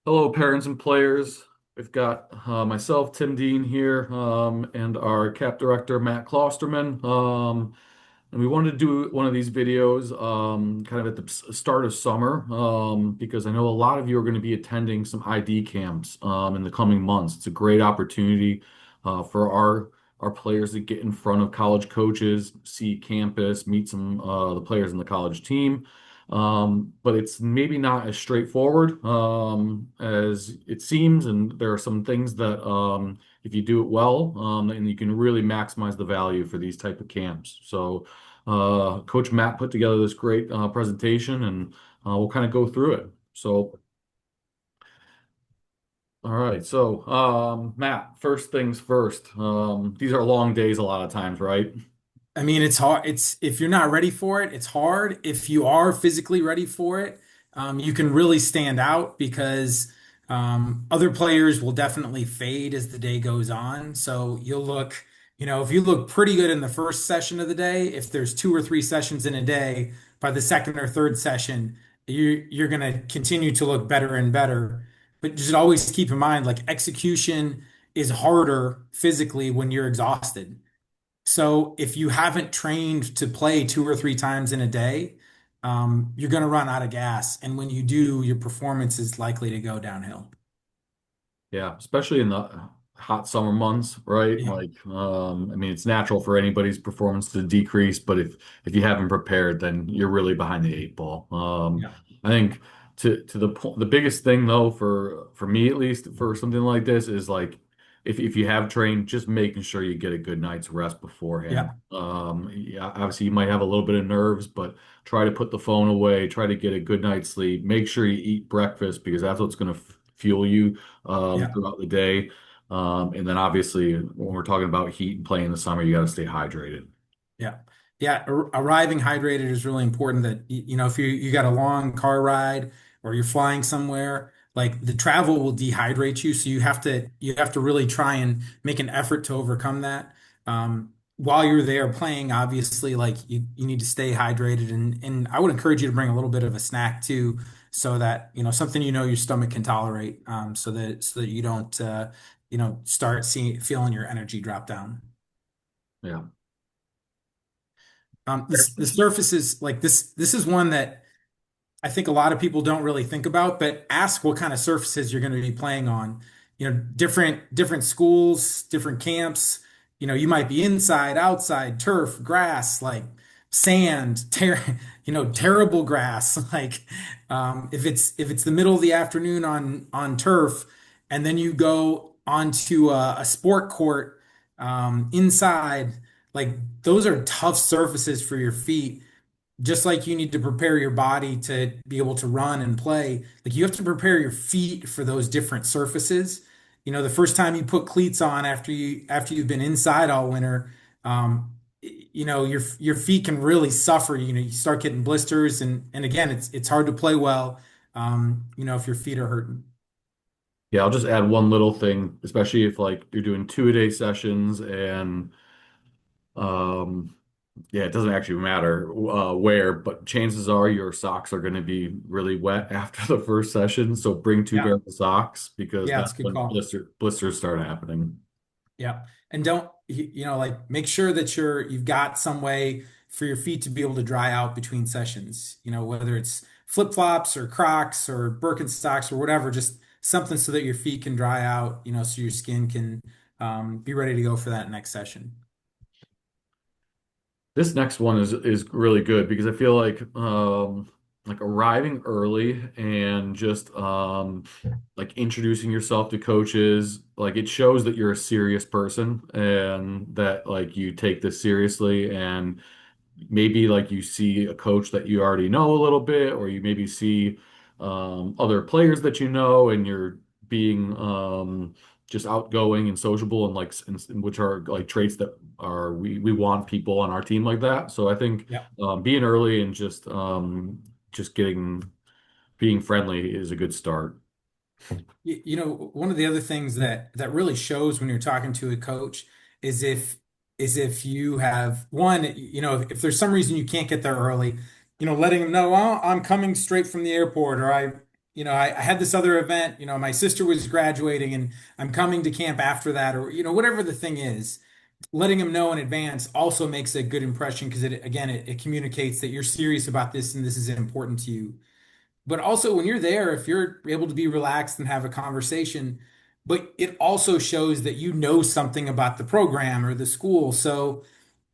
Hello, parents and players. We've got myself, Tim Dean here, and our CAP director, Matt Klosterman. And we wanted to do one of these videos kind of at the start of summer because I know a lot of you are going to be attending some ID camps in the coming months. It's a great opportunity for our players to get in front of college coaches, see campus, meet some the players in the college team. But it's maybe not as straightforward as it seems, and there are some things that if you do it well, and you can really maximize the value for these type of camps. So Coach Matt put together this great presentation, and we'll kind of go through it. So, all right. So, Matt, first things first. These are long days a lot of times, right? I mean, it's hard. It's if you're not ready for it, it's hard. If you are physically ready for it, you can really stand out because other players will definitely fade as the day goes on. So you'll look, if you look pretty good in the first session of the day, if there's two or three sessions in a day, by the second or third session, you're going to continue to look better and better. But just always keep in mind, like execution is harder physically when you're exhausted. So if you haven't trained to play two or three times in a day, you're going to run out of gas. And when you do, your performance is likely to go downhill. Yeah, especially in the hot summer months, right? Yeah. Like, I mean, it's natural for anybody's performance to decrease, but if you haven't prepared, then you're really behind the eight ball. Yeah. I think to the point, the biggest thing though, for me at least, for something like this, is like if you have trained, just making sure you get a good night's rest beforehand. Yeah. Yeah, obviously you might have a little bit of nerves, but try to put the phone away, try to get a good night's sleep. Make sure you eat breakfast because that's what's going to fuel you Yeah. throughout the day. And then obviously when we're talking about heat and playing in the summer, you got to stay hydrated. Yeah. Yeah. Arriving hydrated is really important that, if you got a long car ride or you're flying somewhere, like the travel will dehydrate you. So you have to really try and make an effort to overcome that. While you're there playing, obviously, like you need to stay hydrated and I would encourage you to bring a little bit of a snack too, so that, something your stomach can tolerate, so that you don't, start feeling your energy drop down. Yeah. The surfaces like this is one that I think a lot of people don't really think about, but ask what kind of surfaces you're going to be playing on. Different schools, different camps. You might be inside, outside, turf, grass, like sand, terrible grass. Like if it's the middle of the afternoon on turf, and then you go onto a sport court inside, like those are tough surfaces for your feet, just like you need to prepare your body to be able to run and play. Like you have to prepare your feet for those different surfaces. The first time you put cleats on after you've been inside all winter, your feet can really suffer. You start getting blisters, and again, it's hard to play well, if your feet are hurting. Yeah, I'll just add one little thing, especially if like you're doing two-a-day sessions and um yeah, it doesn't actually matter where, but chances are your socks are going to be really wet after the first session. So bring two Yeah, pairs of socks because yeah, that's it's a good when call. blisters start happening. Yeah. And don't, like make sure that you've got some way for your feet to be able to dry out between sessions, whether it's flip-flops or Crocs or Birkenstocks or whatever, just something so that your feet can dry out, so your skin can be ready to go for that next session. This next one is really good because I feel like arriving early and just like introducing yourself to coaches, like it shows that you're a serious person and that like you take this seriously, and maybe like you see a coach that you already know a little bit, or you maybe see other players that you know, and you're being just outgoing and sociable, and like which are like traits that are we want people on our team like that. So I think Yeah. being early and just getting being friendly is a good start. One of the other things that really shows when you're talking to a coach is if you have one, if there's some reason you can't get there early, letting them know, oh, I'm coming straight from the airport, or I had this other event, my sister was graduating and I'm coming to camp after that, or, whatever the thing is, letting them know in advance also makes a good impression because it communicates that you're serious about this and this is important to you. But also when you're there, if you're able to be relaxed and have a conversation, but it also shows that you know something about the program or the school. So,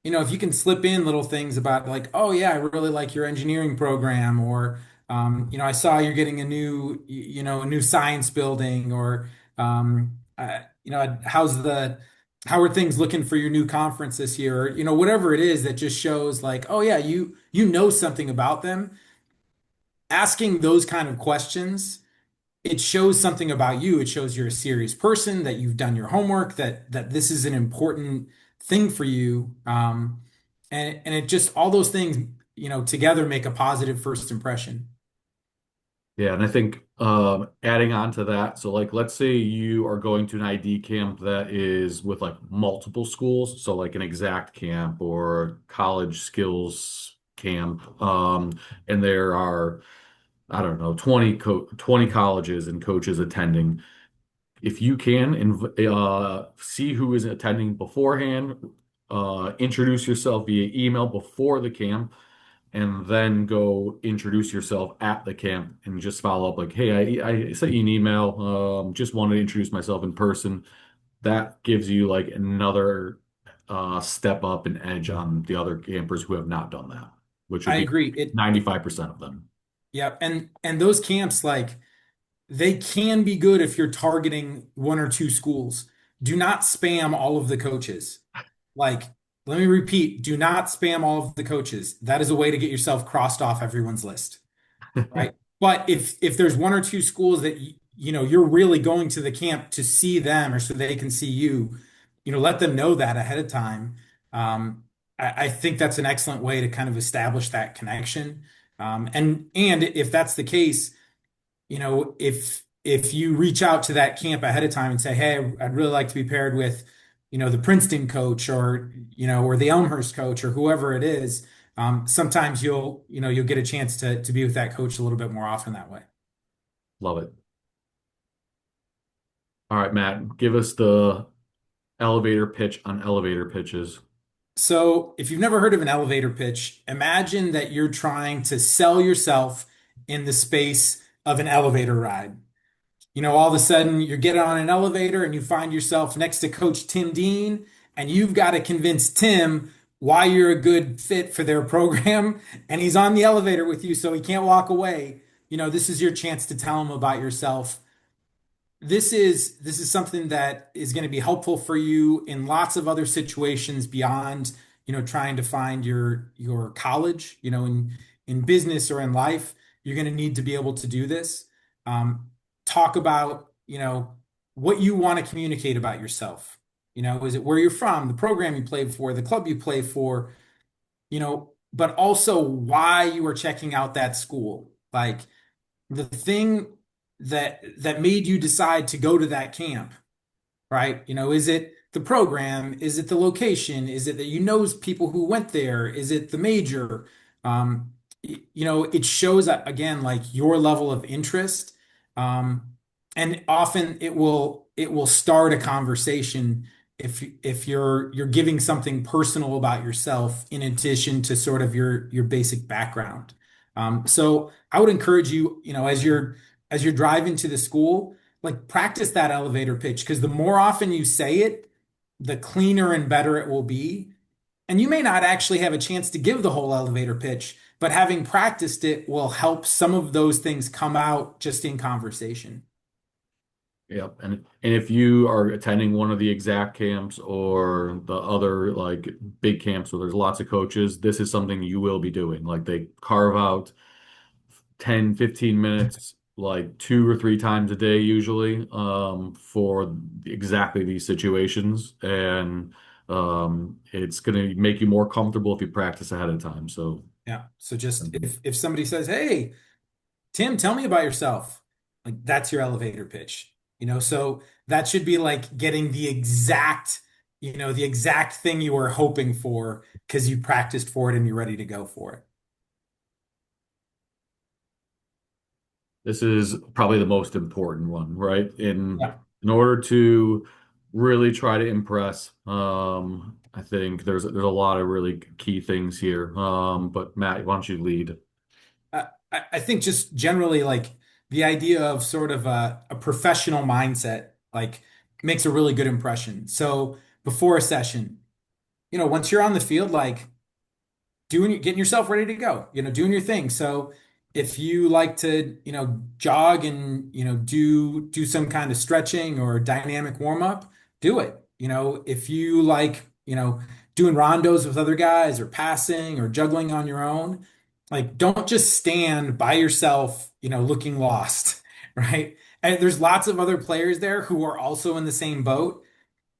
if you can slip in little things about like, oh yeah, I really like your engineering program, or I saw you're getting a new science building, or how are things looking for your new conference this year, or, whatever it is that just shows like, oh yeah, you know something about them. Asking those kind of questions, it shows something about you. It shows you're a serious person, that you've done your homework, that this is an important thing for you. And it just all those things, together make a positive first impression. Yeah, and I think adding on to that, so like let's say you are going to an ID camp that is with like multiple schools, so like an exact camp or college skills camp, and there are, I don't know, 20 colleges and coaches attending. If you can see who is attending beforehand, introduce yourself via email before the camp, and then go introduce yourself at the camp and just follow up like, hey, I sent you an email. Just wanted to introduce myself in person. That gives you like another step up and edge on the other campers who have not done that, which would I be agree. 95% of them. Yeah, and those camps, like, they can be good if you're targeting one or two schools. Do not spam all of the coaches. Like, let me repeat, do not spam all of the coaches. That is a way to get yourself crossed off everyone's list. Right. But if there's one or two schools that you're really going to the camp to see them or so they can see you, let them know that ahead of time. I think that's an excellent way to kind of establish that connection. And if that's the case, if you reach out to that camp ahead of time and say, hey, I'd really like to be paired with, the Princeton coach, or, or the Elmhurst coach, or whoever it is, sometimes you'll get a chance to be with that coach a little bit more often that way. Love it. All right, Matt, give us the elevator pitch on elevator pitches. So if you've never heard of an elevator pitch, imagine that you're trying to sell yourself in the space of an elevator ride. All of a sudden you're getting on an elevator and you find yourself next to Coach Tim Dean, and you've got to convince Tim why you're a good fit for their program. And he's on the elevator with you, so he can't walk away. This is your chance to tell him about yourself. This is something that is going to be helpful for you in lots of other situations beyond, trying to find your college, in business or in life. You're going to need to be able to do this. Talk about, what you want to communicate about yourself. Is it where you're from, the program you play for, the club you play for, but also why you are checking out that school. Like, the thing that made you decide to go to that camp, right? Is it the program? Is it the location? Is it that people who went there? Is it the major? It shows again like your level of interest, um, and often it will start a conversation if you're giving something personal about yourself in addition to sort of your basic background. So I would encourage you, as you're driving to the school, like, practice that elevator pitch, because the more often you say it, the cleaner and better it will be. And you may not actually have a chance to give the whole elevator pitch, but having practiced it will help some of those things come out just in conversation. Yep. And if you are attending one of the exact camps or the other like big camps where there's lots of coaches, this is something you will be doing. Like they carve out 10, 15 minutes like two or three times a day usually for exactly these situations. And it's going to make you more comfortable if you practice ahead of time. So Yeah. So just um, if somebody says, "Hey, Tim, tell me about yourself," like, that's your elevator pitch. So that should be like getting the exact thing you were hoping for because you practiced for it and you're ready to go for it. This is probably the most important one, right? Yeah. In order to really try to impress, I think there's a lot of really key things here. But Matt, why don't you lead? I think just generally like the idea of sort of a professional mindset like makes a really good impression. So before a session, once you're on the field, like getting yourself ready to go, doing your thing. So if you like to, jog and, do some kind of stretching or dynamic warm up, do it. If you like, doing rondos with other guys or passing or juggling on your own, like don't just stand by yourself, looking lost, right? And there's lots of other players there who are also in the same boat.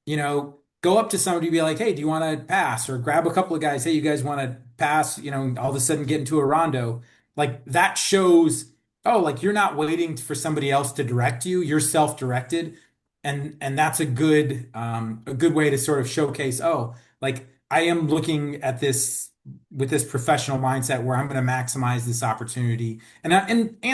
Go up to somebody, be like, hey, do you want to pass? Or grab a couple of guys, hey, you guys want to pass? All of a sudden get into a rondo. Like that shows, oh, like you're not waiting for somebody else to direct you. You're self-directed. And that's a good way to sort of showcase, oh, like I am looking at this with this professional mindset where I'm going to maximize this opportunity. And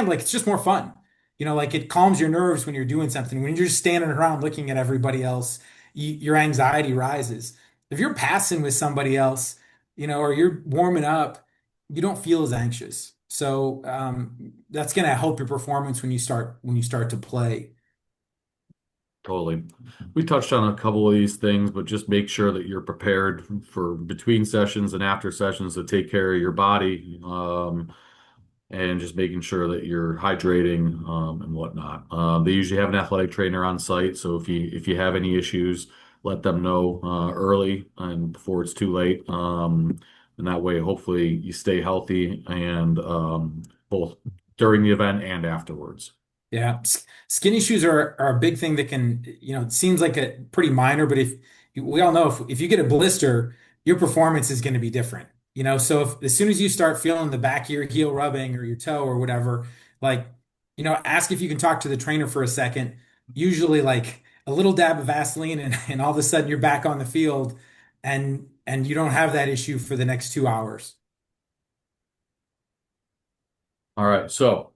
like it's just more fun. Like it calms your nerves when you're doing something. When you're just standing around looking at everybody else, your anxiety rises. If you're passing with somebody else, or you're warming up, you don't feel as anxious. So that's going to help your performance when you start to play. Totally. We touched on a couple of these things, but just make sure that you're prepared for between sessions and after sessions to take care of your body, and just making sure that you're hydrating, and whatnot. They usually have an athletic trainer on site, so if you have any issues, let them know early and before it's too late. And that way, hopefully, you stay healthy and both during the event and afterwards. Yeah, skinny shoes are a big thing that can, it seems like a pretty minor, but if we all know if you get a blister, your performance is going to be different. So if as soon as you start feeling the back of your heel rubbing or your toe or whatever, like, ask if you can talk to the trainer for a second. Usually like a little dab of Vaseline and all of a sudden you're back on the field and you don't have that issue for the next 2 hours. All right, so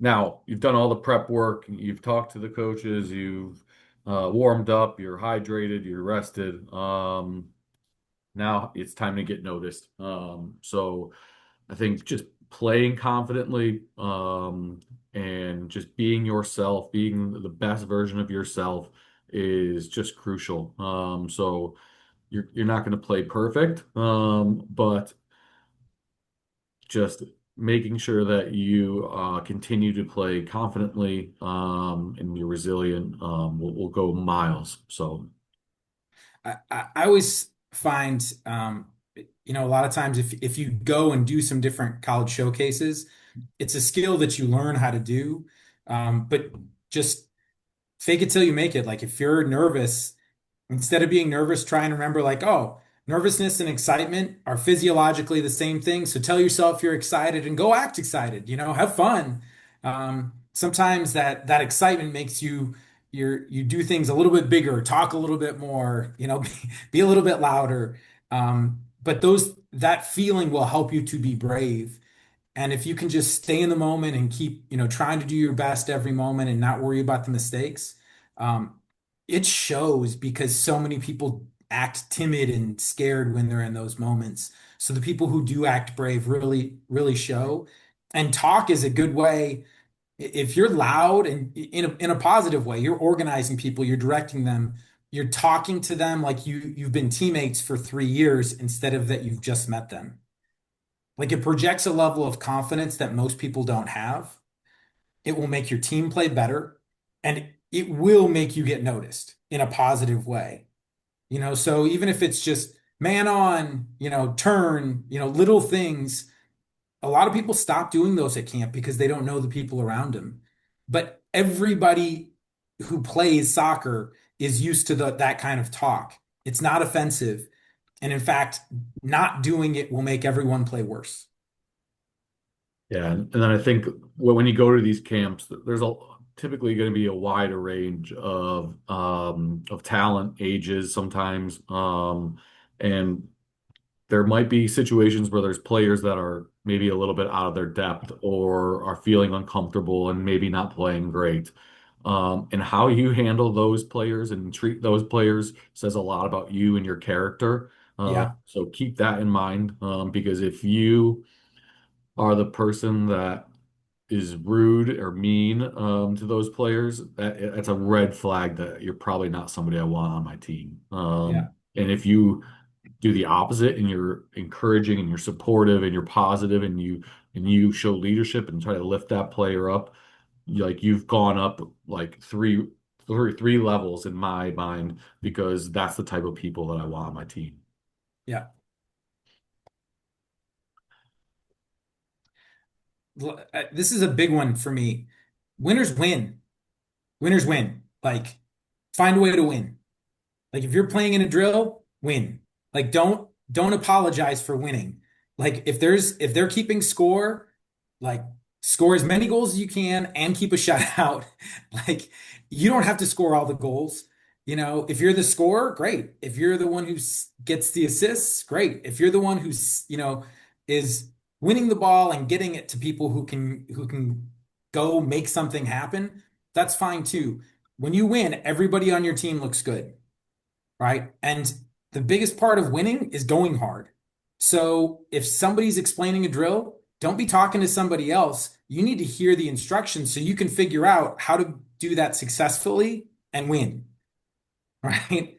now you've done all the prep work, you've talked to the coaches, you've warmed up, you're hydrated, you're rested. Now it's time to get noticed. So I think just playing confidently, and just being yourself, being the best version of yourself is just crucial. So you're not going to play perfect, but just making sure that you continue to play confidently, and you're resilient, will go miles. So, I always find, a lot of times if you go and do some different college showcases, it's a skill that you learn how to do. But just fake it till you make it. Like if you're nervous, instead of being nervous, try and remember like, oh, nervousness and excitement are physiologically the same thing. So tell yourself you're excited and go act excited, have fun. Sometimes that excitement makes you do things a little bit bigger, talk a little bit more, be a little bit louder. But that feeling will help you to be brave. And if you can just stay in the moment and keep, trying to do your best every moment and not worry about the mistakes, um, it shows because so many people act timid and scared when they're in those moments. So the people who do act brave really, really show. And talk is a good way. If you're loud and in a positive way, you're organizing people, you're directing them, you're talking to them like you've been teammates for 3 years instead of that you've just met them. Like it projects a level of confidence that most people don't have. It will make your team play better and it will make you get noticed in a positive way. So even if it's just man on, turn, little things, a lot of people stop doing those at camp because they don't know the people around them. But everybody who plays soccer is used to that kind of talk. It's not offensive. And in fact, not doing it will make everyone play worse. yeah, and then I think when you go to these camps, there's typically going to be a wider range of talent, ages sometimes, and there might be situations where there's players that are maybe a little bit out of their depth or are feeling uncomfortable and maybe not playing great. And how you handle those players and treat those players says a lot about you and your character. Yeah, So keep that in mind, because if you are the person that is rude or mean to those players, that's a red flag that you're probably not somebody I want on my team. yeah, And if you do the opposite and you're encouraging and you're supportive and you're positive and you show leadership and try to lift that player up, you've gone up like three levels in my mind because that's the type of people that I want on my team. yeah. This is a big one for me. Winners win. Winners win. Like, find a way to win. Like, if you're playing in a drill, win. Like, don't apologize for winning. Like, if they're keeping score, like, score as many goals as you can and keep a shutout. Like, you don't have to score all the goals. If you're the scorer, great. If you're the one who gets the assists, great. If you're the one who's, is winning the ball and getting it to people who can go make something happen, that's fine too. When you win, everybody on your team looks good, right? And the biggest part of winning is going hard. So if somebody's explaining a drill, don't be talking to somebody else. You need to hear the instructions so you can figure out how to do that successfully and win, right?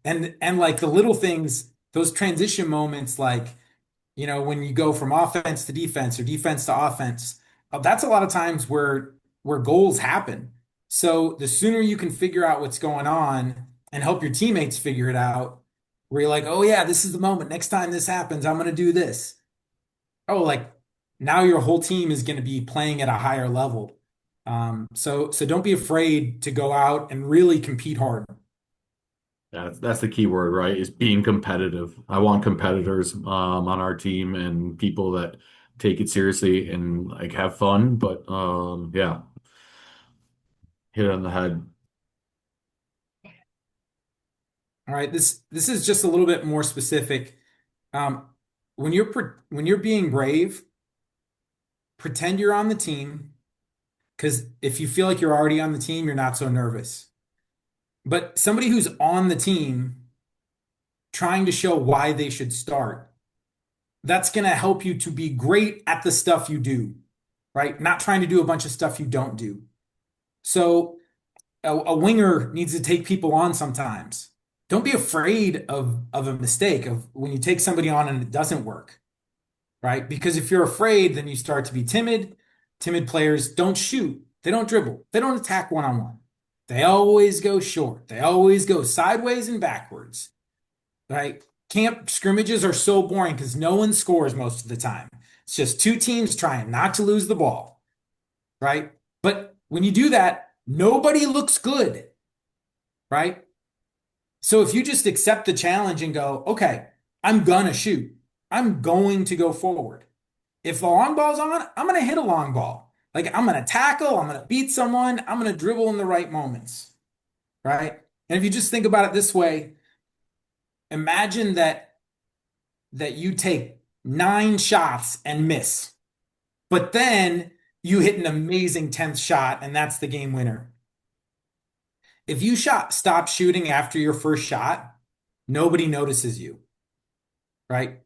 And like the little things, those transition moments, like, when you go from offense to defense or defense to offense, that's a lot of times where goals happen. So the sooner you can figure out what's going on and help your teammates figure it out, where you're like, oh yeah, this is the moment. Next time this happens, I'm going to do this. Oh, like now your whole team is going to be playing at a higher level. So don't be afraid to go out and really compete hard. That's the key word, right? Is being competitive. I want competitors on our team and people that take it seriously and like have fun, but yeah, hit it on the head. All right, this is just a little bit more specific. Um, when you're being brave, pretend you're on the team, because if you feel like you're already on the team, you're not so nervous. But somebody who's on the team trying to show why they should start, that's going to help you to be great at the stuff you do, right? Not trying to do a bunch of stuff you don't do. So a winger needs to take people on sometimes. Don't be afraid of a mistake, of when you take somebody on and it doesn't work, right? Because if you're afraid, then you start to be timid. Timid players don't shoot, they don't dribble, they don't attack one on one. They always go short, they always go sideways and backwards, right? Camp scrimmages are so boring because no one scores most of the time. It's just two teams trying not to lose the ball, right? But when you do that, nobody looks good, right? So if you just accept the challenge and go, okay, I'm gonna shoot, I'm going to go forward. If the long ball's on, I'm going to hit a long ball. Like, I'm going to tackle, I'm going to beat someone, I'm going to dribble in the right moments, right? And if you just think about it this way, imagine that you take 9 shots and miss, but then you hit an amazing 10th shot and that's the game winner. If you stop shooting after your first shot, nobody notices you, right?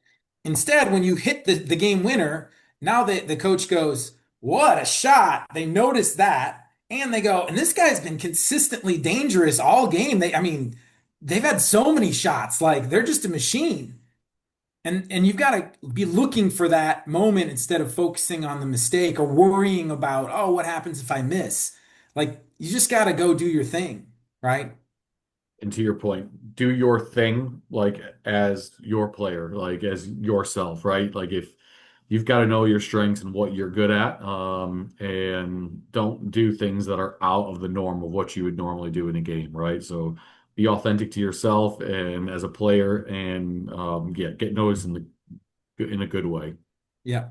Instead, when you hit the game winner, now the coach goes, what a shot. They notice that. And they go, and this guy's been consistently dangerous all game. I mean, they've had so many shots. Like, they're just a machine. And you've got to be looking for that moment instead of focusing on the mistake or worrying about, oh, what happens if I miss? Like, you just got to go do your thing, right? And to your point, do your thing like as your player, like as yourself, right? Like if you've got to know your strengths and what you're good at, and don't do things that are out of the norm of what you would normally do in a game, right? So be authentic to yourself and as a player, and yeah, get noticed in a good way. Yeah.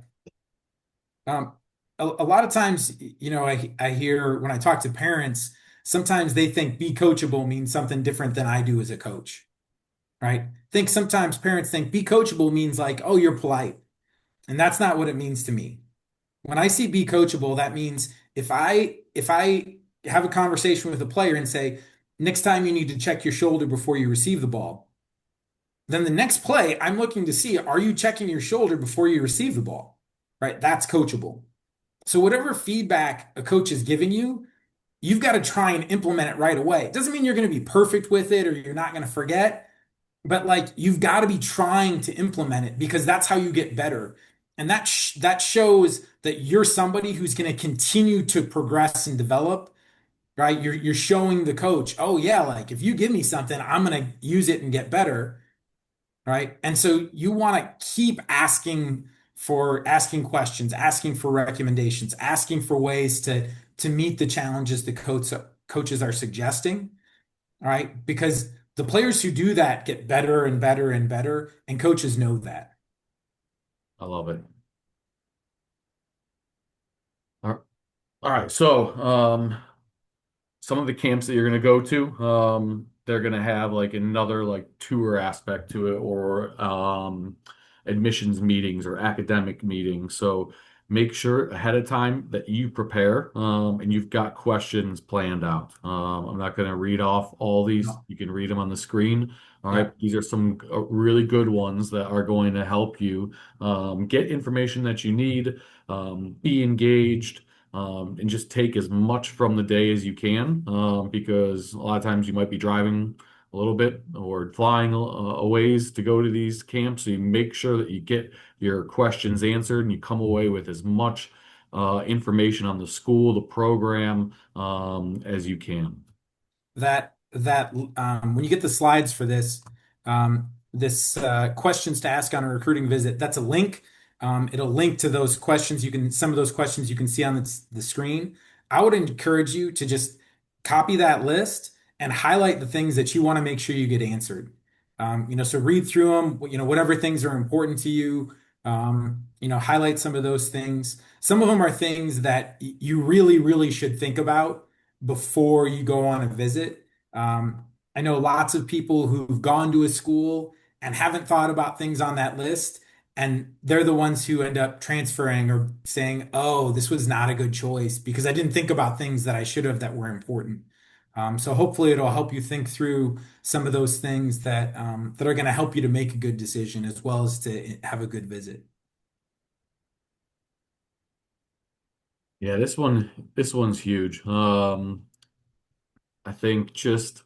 Um, a lot of times, I hear when I talk to parents, sometimes they think be coachable means something different than I do as a coach, right? I think sometimes parents think be coachable means like, oh, you're polite. And that's not what it means to me. When I see be coachable, that means if I have a conversation with a player and say, next time you need to check your shoulder before you receive the ball, then the next play, I'm looking to see, are you checking your shoulder before you receive the ball? Right? That's coachable. So whatever feedback a coach is giving you, you've got to try and implement it right away. It doesn't mean you're going to be perfect with it or you're not going to forget, but like you've got to be trying to implement it because that's how you get better. And that shows that you're somebody who's going to continue to progress and develop, right? You're showing the coach, oh yeah, like if you give me something, I'm going to use it and get better, right? And so you want to keep asking questions, asking for recommendations, asking for ways to meet the challenges the coaches are suggesting, all right? Because the players who do that get better and better and better, and coaches know that. I love it. All right. So, some of the camps that you're going to go to, they're going to have like another like tour aspect to it or admissions meetings or academic meetings. So make sure ahead of time that you prepare and you've got questions planned out. I'm not going to read off all these. No. You can read them on the screen. All right. Yeah. These are some really good ones that are going to help you get information that you need, be engaged and just take as much from the day as you can, because a lot of times you might be driving a little bit or flying a ways to go to these camps. So you make sure that you get your questions answered and you come away with as much information on the school, the program, as you can. When you get the slides for this questions to ask on a recruiting visit, that's a link. It'll link to those questions. Some of those questions you can see on the screen. I would encourage you to just copy that list and highlight the things that you want to make sure you get answered. So read through them, whatever things are important to you. Highlight some of those things. Some of them are things that you really, really should think about before you go on a visit. I know lots of people who've gone to a school and haven't thought about things on that list, and they're the ones who end up transferring or saying, "Oh, this was not a good choice because I didn't think about things that I should have that were important." So hopefully it'll help you think through some of those things that are going to help you to make a good decision as well as to have a good visit. Yeah, this one's huge. I think just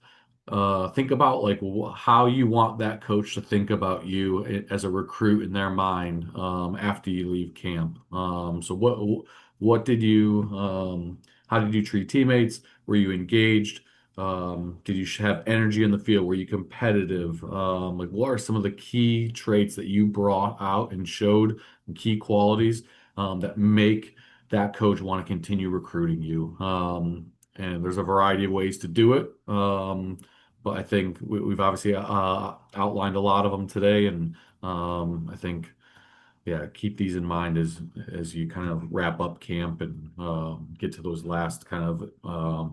think about like how you want that coach to think about you as a recruit in their mind after you leave camp. So what did you how did you treat teammates? Were you engaged? Did you have energy in the field? Were you competitive? Like what are some of the key traits that you brought out and showed and key qualities that make that coach want to continue recruiting you? And there's a variety of ways to do it. But I think we've obviously outlined a lot of them today, and I think yeah, keep these in mind as you kind of wrap up camp and get to those last kind of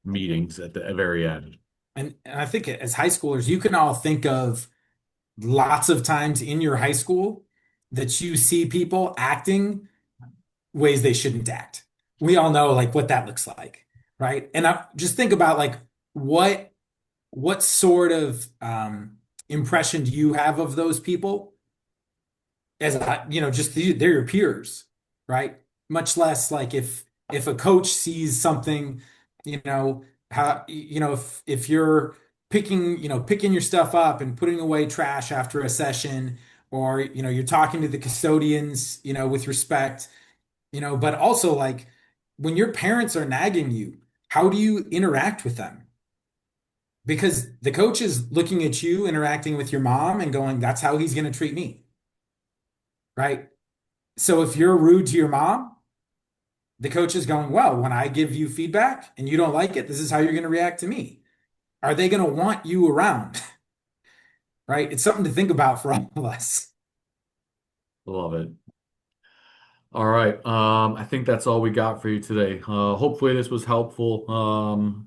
meetings at the very end. And I think as high schoolers, you can all think of lots of times in your high school that you see people acting ways they shouldn't act. We all know like what that looks like, right? And just think about like what what sort of impression do you have of those people as just they're your peers, right? Much less like if a coach sees something, how if you're picking your stuff up and putting away trash after a session, or you're talking to the custodians, with respect, but also like when your parents are nagging you, how do you interact with them? Because the coach is looking at you interacting with your mom and going, that's how he's going to treat me, right? So if you're rude to your mom, the coach is going, well, when I give you feedback and you don't like it, this is how you're going to react to me. Are they going to want you around? Right? It's something to think about for all of us. Love it. All right. I think that's all we got for you today. Hopefully this was helpful.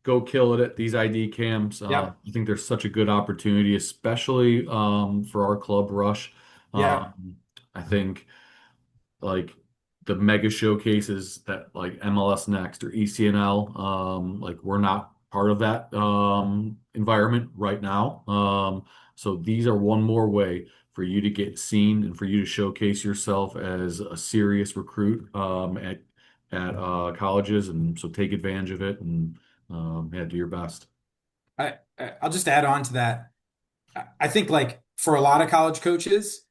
go kill it at these ID camps. Yep. I think there's such a good opportunity, especially for our club Rush. Yep. I think like the mega showcases that like MLS Next or ECNL, like we're not part of that environment right now. So these are one more way for you to get seen and for you to showcase yourself as a serious recruit at colleges, and so take advantage of it and yeah, do your best. I'll just add on to that. I think like for a lot of college coaches,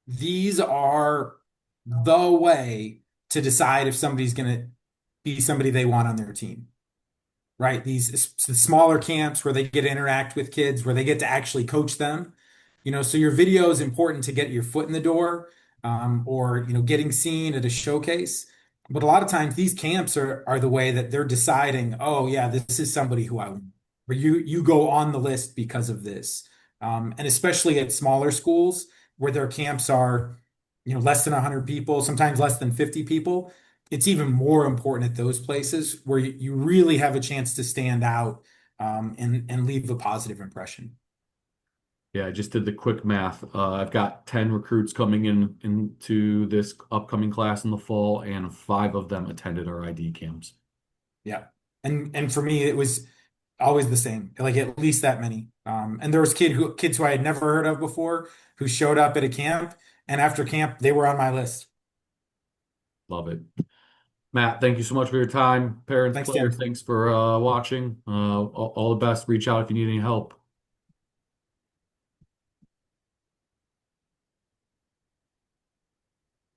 these are the way to decide if somebody's going to be somebody they want on their team, right? The smaller camps where they get to interact with kids, where they get to actually coach them. So your video is important to get your foot in the door, or getting seen at a showcase. But a lot of times these camps are the way that they're deciding, oh yeah, this is somebody who I want. Or you go on the list because of this. And especially at smaller schools where their camps are, less than 100 people, sometimes less than 50 people, it's even more important at those places where you really have a chance to stand out, and leave a positive impression. Yeah, I just did the quick math. I've got 10 recruits coming in into this upcoming class in the fall, and five of them attended our ID camps. Yeah. And for me, it was always the same, like at least that many. And there was kids who I had never heard of before who showed up at a camp, and after camp, they were on my list. Love it. Matt, thank you so much for your time. Parents, Thanks, players, Tim. thanks for watching. All the best. Reach out if you need any help.